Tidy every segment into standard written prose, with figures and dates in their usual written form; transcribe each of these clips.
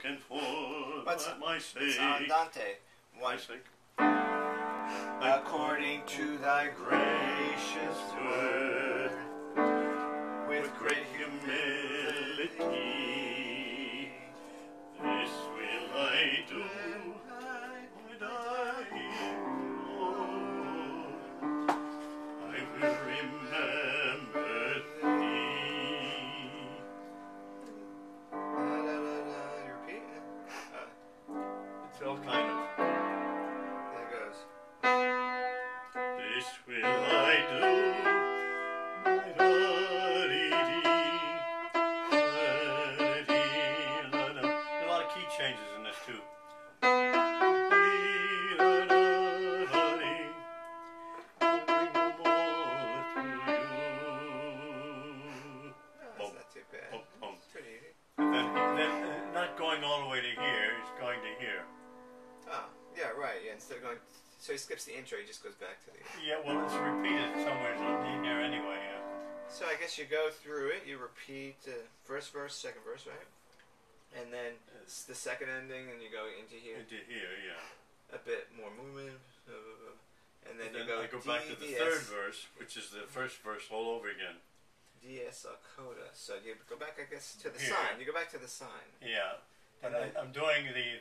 broken for my sake. It's Andante. My sake. According to thy gracious word, with great humility, this will I do. When I, Lord, I will remember thee. You repeat? It's all kind of. There it goes. This will I do. A lot of key changes in this too. That's not too bad. It's pretty easy. Then not going all the way to here, it's going to here. Oh, yeah, right. Yeah, instead of going, so he skips the intro, he just goes back to the. Yeah, well, it's repeated somewhere in here anyway. So I guess you go through it, you repeat first verse, second verse, right? And then it's the second ending, and you go into here. Into here, yeah. A bit more movement, and then you I go back to the third verse, which is the first verse all over again. Dies Coda. So you go back, I guess, to the Here. sign. You go back to the sign. Yeah, but And then- I'm doing the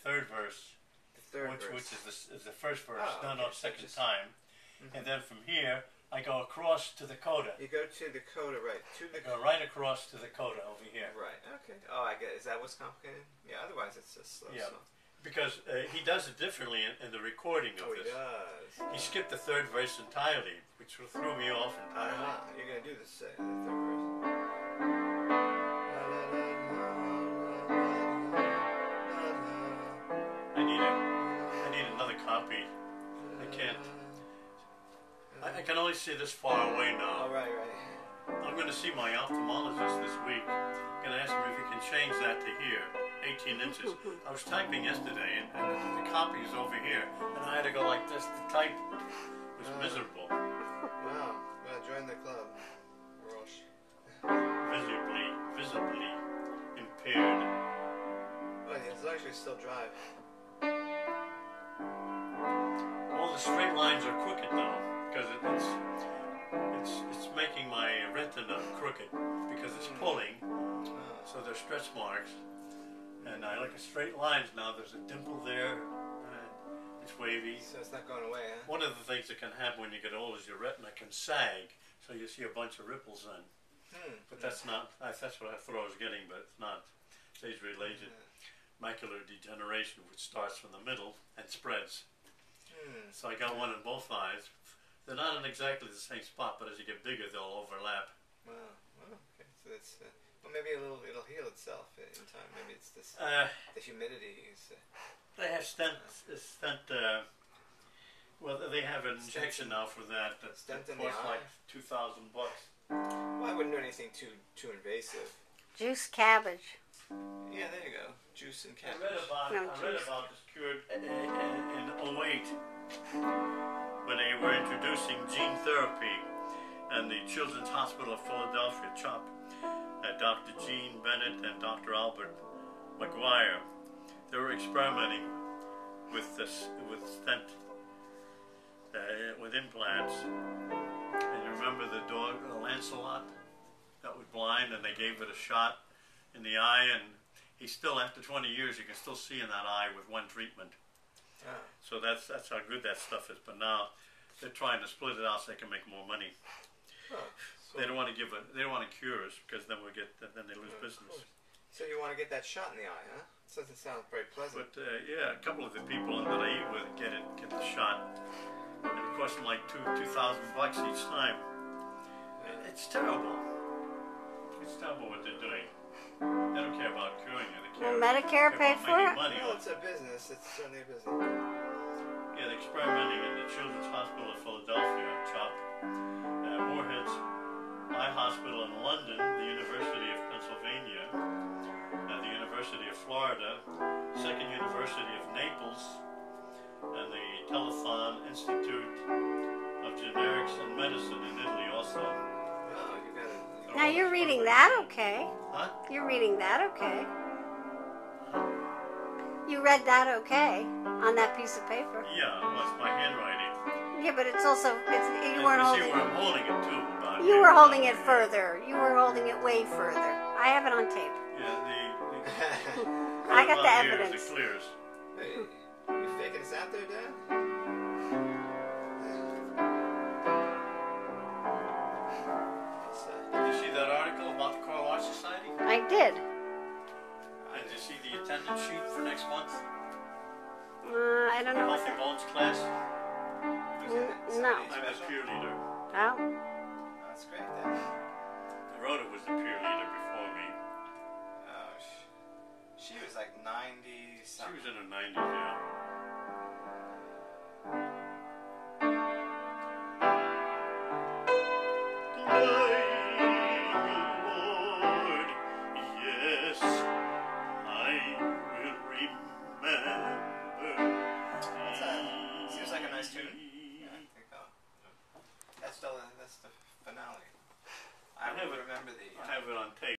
third verse, The third verse. which is the first verse, Oh, done okay, on so second just- time, and then from here I go across to the coda. You go to the coda, right? To the I go right across to the coda over here. Right. Okay. Oh, I get. Is that what's complicated? Yeah. Otherwise, it's just slow. Yeah. So. Because he does it differently in the recording of Oh, he this. does. He skipped the third verse entirely, which threw me off entirely. You're gonna do the third verse. I need another copy. I can't. I can only see this far away now. Oh, right. I'm going to see my ophthalmologist this week. I'm going to ask him if he can change that to here, 18 inches. I was typing yesterday, and the copy is over here, and I had to go like this to type. It was miserable. Wow. Well, join the club. We're all Visibly impaired. Well, as long as you still drive. All the straight lines are crooked now, because it's making my retina crooked, because it's pulling, so there's stretch marks. And I look at straight lines now, there's a dimple there, it's wavy. So it's not going away, huh? One of the things that can happen when you get old is your retina can sag, so you see a bunch of ripples then. But that's not, that's what I thought I was getting, but it's not. It's age-related macular degeneration, which starts from the middle and spreads. So I got one in both eyes. They're not in exactly the same spot, but as you get bigger, they'll overlap. Wow. Okay. So that's well, maybe it'll heal itself in time. Maybe it's this the humidity is. They have well, they have an injection now for that. That Stent in costs the eye? like $2,000. Well, I wouldn't do anything too invasive. Juice cabbage. Yeah, there you go. Juice and I cabbage. read about this cured in 08 when they were introducing gene therapy, and the Children's Hospital of Philadelphia, CHOP, Dr. Gene Bennett and Dr. Albert McGuire, they were experimenting with stent, with implants. And you remember the dog Lancelot that was blind, and they gave it a shot in the eye, and he still, after 20 years, you can still see in that eye with one treatment. So that's how good that stuff is. But now they're trying to split it out so they can make more money. So They don't want to they don't want to cure us, because then then they lose business. So you want to get that shot in the eye, huh? It doesn't sound very pleasant. But yeah, a couple of the people that I eat with get the shot, and it costs them like $2,000 each time. It's terrible. It's terrible what they're doing. They don't care about curing you. They care Will Medicare about pay for making it? money Well, on it's a business. It's certainly a business. Yeah, they're experimenting in the Children's Hospital of Philadelphia, CHOP, Moorhead's Eye Hospital in London, the University of Pennsylvania, the University of Florida, Second University of Naples, and the Telethon Institute of Generics and Medicine in Italy also. Oh, you got it. Now you're reading that okay. Huh? You're reading that okay. You read that okay on that piece of paper. Yeah, well, it's my handwriting. Yeah, but it's also you And weren't you see holding. where I'm holding it too. About You here, were holding about it here. further. You were holding it way further. I have it on tape. Yeah, I got the about here is evidence. the clears. Hey, you faking us out there, Dad? Did you see that article about the Carl Art Society? I did. Did you see the attendance sheet for next month? I don't know what Healthy that. Bones class? Who's in it? No. I'm the peer leader. Oh, That's great, Dad. Rhoda was the peer leader before me. Oh, she was like 90 She something. was in her 90s, yeah. Lord, yes, I will remember. Seems like a nice tune. Yeah, I think that's the finale. I have will it. remember the. I have it on tape.